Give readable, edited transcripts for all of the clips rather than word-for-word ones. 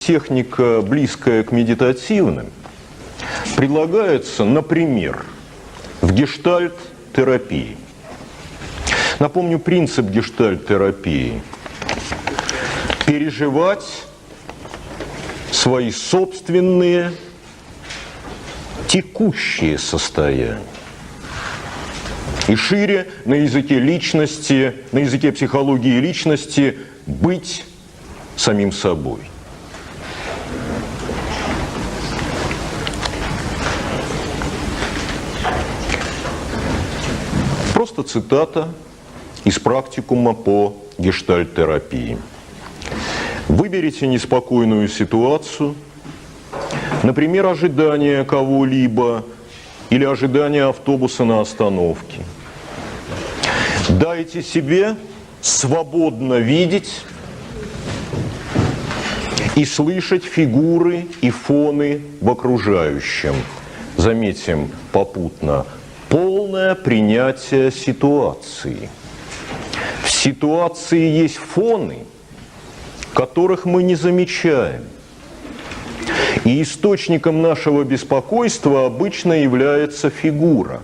Техника, близкая к медитативным, предлагается, например, в гештальт-терапии. Напомню принцип гештальт-терапии. Переживать свои собственные текущие состояния. И шире на языке личности, на языке психологии личности быть самим собой. Просто цитата из практикума по гештальт-терапии. Выберите неспокойную ситуацию, например, ожидание кого-либо или ожидание автобуса на остановке. Дайте себе свободно видеть и слышать фигуры и фоны в окружающем. Заметим попутно. Полное принятие ситуации. В ситуации есть фоны, которых мы не замечаем. И источником нашего беспокойства обычно является фигура.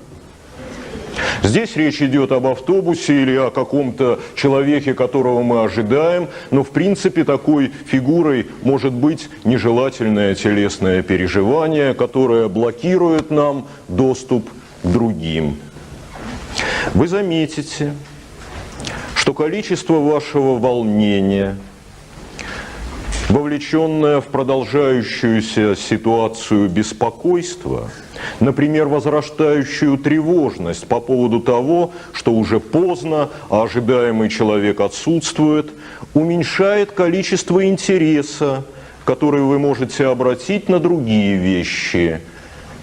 Здесь речь идет об автобусе или о каком-то человеке, которого мы ожидаем, но в принципе такой фигурой может быть нежелательное телесное переживание, которое блокирует нам доступ к другим. Вы заметите, что количество вашего волнения, вовлеченное в продолжающуюся ситуацию беспокойства, например, возрастающую тревожность по поводу того, что уже поздно, а ожидаемый человек отсутствует, уменьшает количество интереса, который вы можете обратить на другие вещи.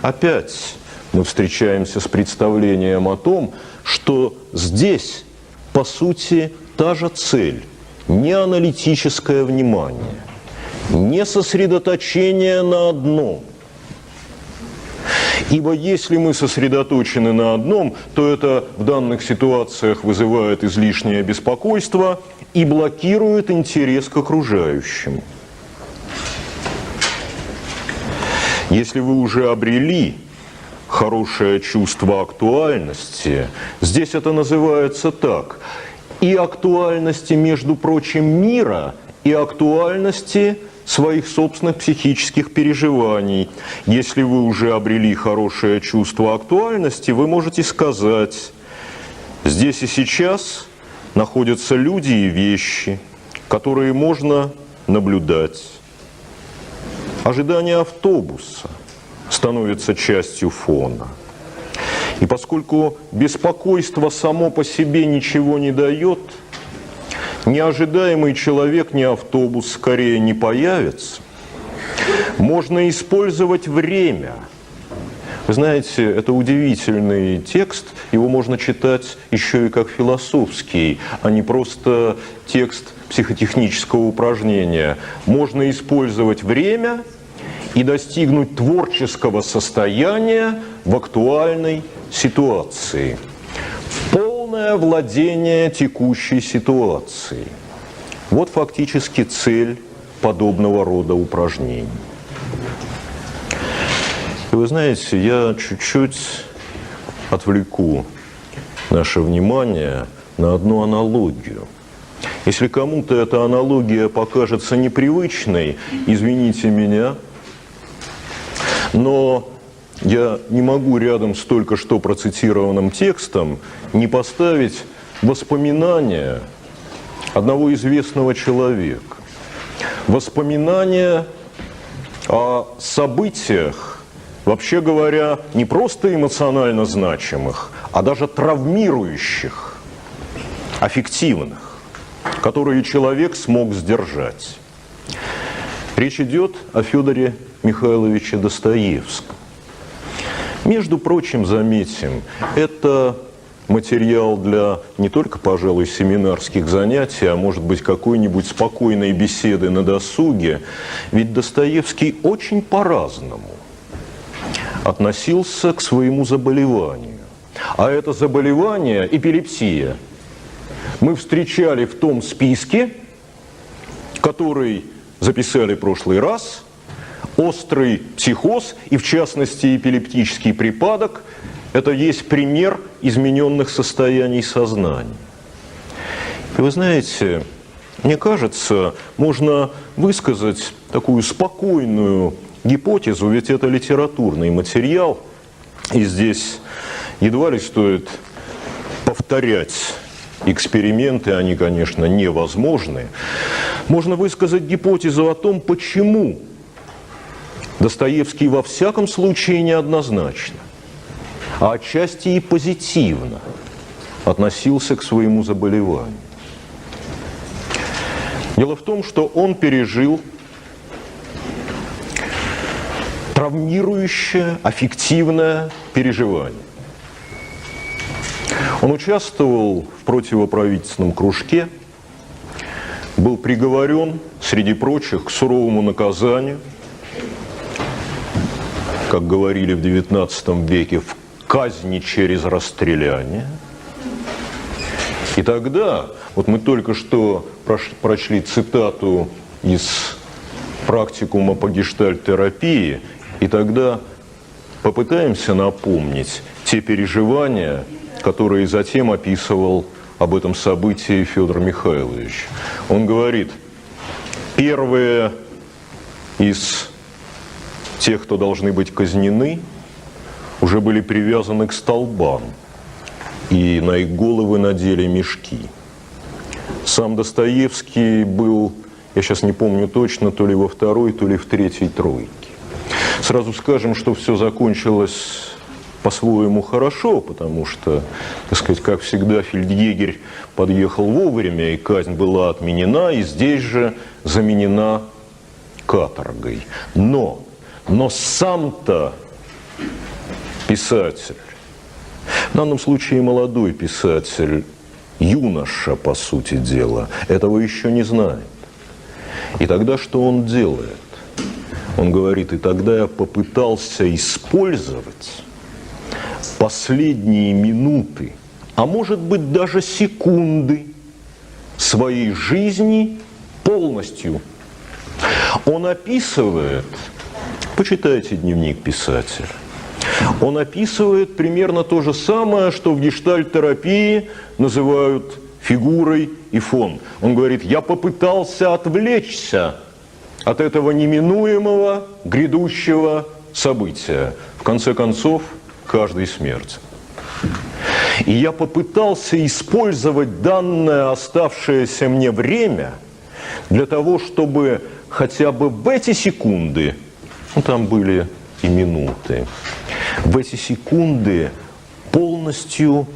Опять мы встречаемся с представлением о том, что здесь, по сути, та же цель – не аналитическое внимание, не сосредоточение на одном. Ибо если мы сосредоточены на одном, то это в данных ситуациях вызывает излишнее беспокойство и блокирует интерес к окружающему. Если вы уже обрели хорошее чувство актуальности, здесь это называется так, и актуальности, между прочим, мира, и актуальности своих собственных психических переживаний. Если вы уже обрели хорошее чувство актуальности, вы можете сказать: здесь и сейчас находятся люди и вещи, которые можно наблюдать. Ожидание автобуса становится частью фона. И поскольку беспокойство само по себе ничего не дает, ни ожидаемый человек, ни автобус скорее не появится, можно использовать время. Вы знаете, это удивительный текст, его можно читать еще и как философский, а не просто текст психотехнического упражнения. Можно использовать время и достигнуть творческого состояния в актуальной ситуации. Полное владение текущей ситуацией. Вот фактически цель подобного рода упражнений. И вы знаете, я чуть-чуть отвлеку наше внимание на одну аналогию. Если кому-то эта аналогия покажется непривычной, извините меня, но я не могу рядом с только что процитированным текстом не поставить воспоминания одного известного человека. Воспоминания о событиях, вообще говоря, не просто эмоционально значимых, а даже травмирующих, аффективных, которые человек смог сдержать. Речь идет о Федоре Михайловиче Достоевском. Между прочим, заметим, это материал для не только, пожалуй, семинарских занятий, а может быть какой-нибудь спокойной беседы на досуге. Ведь Достоевский очень по-разному относился к своему заболеванию. А это заболевание, эпилепсия, мы встречали в том списке, который записали в прошлый раз, острый психоз и, в частности, эпилептический припадок – это есть пример измененных состояний сознания. И вы знаете, мне кажется, можно высказать такую спокойную гипотезу, ведь это литературный материал, и здесь едва ли стоит повторять эксперименты, они, конечно, невозможны. Можно высказать гипотезу о том, почему Достоевский во всяком случае неоднозначно, а отчасти и позитивно относился к своему заболеванию. Дело в том, что он пережил травмирующее, аффективное переживание. Он участвовал в противоправительственном кружке, был приговорен, среди прочих, к суровому наказанию, как говорили в XIX веке, в казни через расстреляние. И тогда, вот мы только что прочли цитату из практикума по гештальт-терапии, и тогда попытаемся напомнить те переживания, которые затем описывал об этом событии Федор Михайлович. Он говорит, первые из тех, кто должны быть казнены, уже были привязаны к столбам, и на их головы надели мешки. Сам Достоевский был, я сейчас не помню точно, то ли во второй, то ли в третьей тройке. Сразу скажем, что все закончилось по-своему хорошо, потому что, так сказать, как всегда, фельдъегерь подъехал вовремя, и казнь была отменена, и здесь же заменена каторгой. Но сам-то писатель, в данном случае молодой писатель, юноша, по сути дела, этого еще не знает. И тогда что он делает? Он говорит, и тогда я попытался использовать последние минуты, а может быть даже секунды своей жизни полностью. Он описывает, почитайте дневник писателя, он описывает примерно то же самое, что в гештальт-терапии называют фигурой и фон. Он говорит, я попытался отвлечься от этого неминуемого грядущего события. В конце концов, каждой смерти. И я попытался использовать данное оставшееся мне время для того, чтобы хотя бы в эти секунды, ну там были и минуты, в эти секунды полностью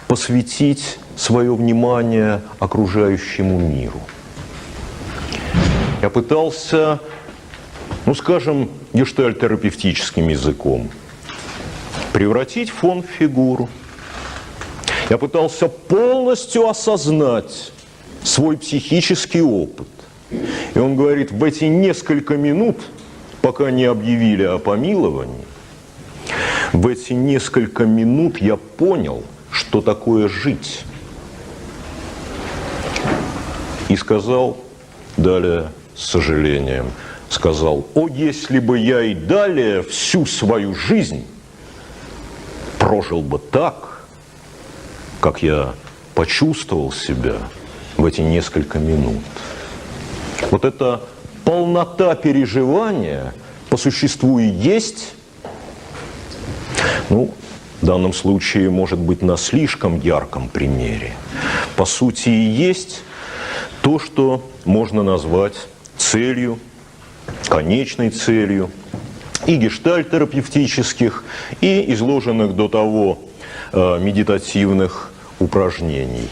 посвятить свое внимание окружающему миру. Я пытался, ну скажем, гештальт-терапевтическим языком, превратить фон в фигуру. Я пытался полностью осознать свой психический опыт. И он говорит, в эти несколько минут, пока не объявили о помиловании, в эти несколько минут я понял, что такое жить. И сказал, далее с сожалением, сказал, о, если бы я и далее всю свою жизнь прожил бы так, как я почувствовал себя в эти несколько минут. Вот эта полнота переживания по существу и есть, ну, в данном случае, может быть, на слишком ярком примере, по сути и есть то, что можно назвать целью, конечной целью и гештальт-терапевтических, и изложенных до того медитативных упражнений.